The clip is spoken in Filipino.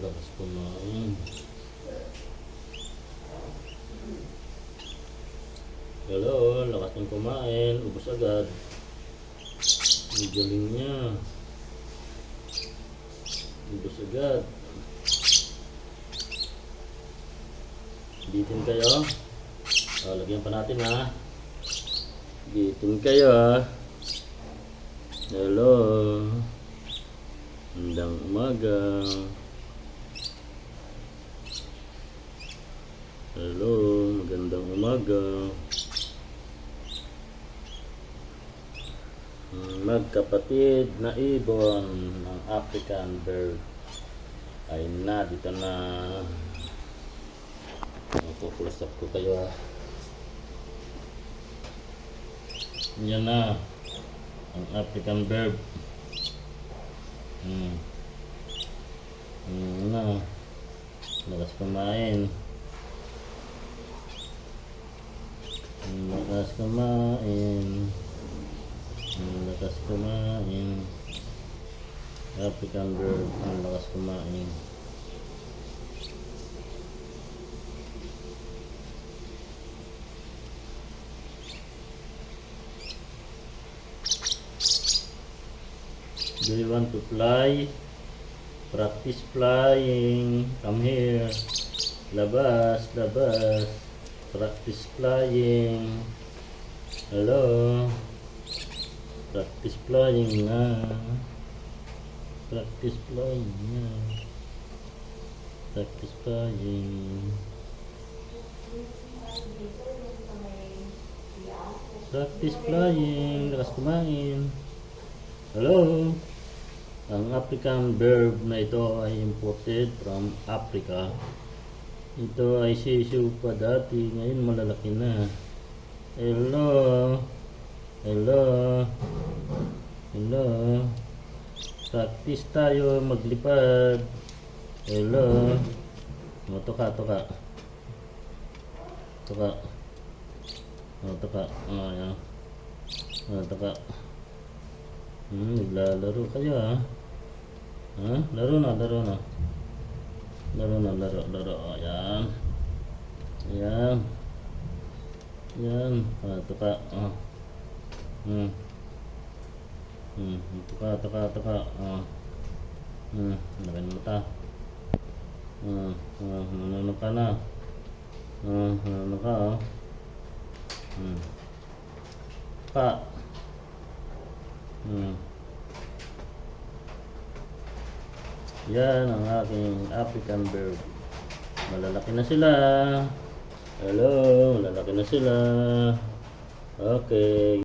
Lakas kumain. Hello, lakas ng kumain. Ubus agad. Ang galing niya. Ubus agad. Bitin kayo. Lagyan pa natin ha. Bitin kayo ha. Hello. Magandang umaga. Hello, magandang umaga. Magkapatid na ibon ng African bird ay dito na. Pupulasap ko kayo ha. Yan na ang African bird. Na lakas kumain. Lakas kumain. Lakas kumain. African bird ang lakas kumain. Do you want to fly? Practice flying. Come here. Labas, labas. Practice flying. Hello. Practice flying na. Practice flying na. Practice flying. Practice flying. Lakas kumain. Hello. Ang African bird na ito ay imported from Africa. Ito ay sisiu pa dati, ngayon malalaki na. Hello. Hello. Hello. Practice tayo maglipad. Hello. Tuka, tuka. Tuka. Tuka. Ayan. Tuka. Naglalaro kayo ha. Laro na, laro na. Laro na, laro. Ayan. Ayan. Ayan. Tuka. Tuka. Laki ng mata. Nanunok ka na. Nanunok ka oh. Tuka. Yan ang aking African bird. Malalaki na sila. Hello, malalaki na sila. Okay.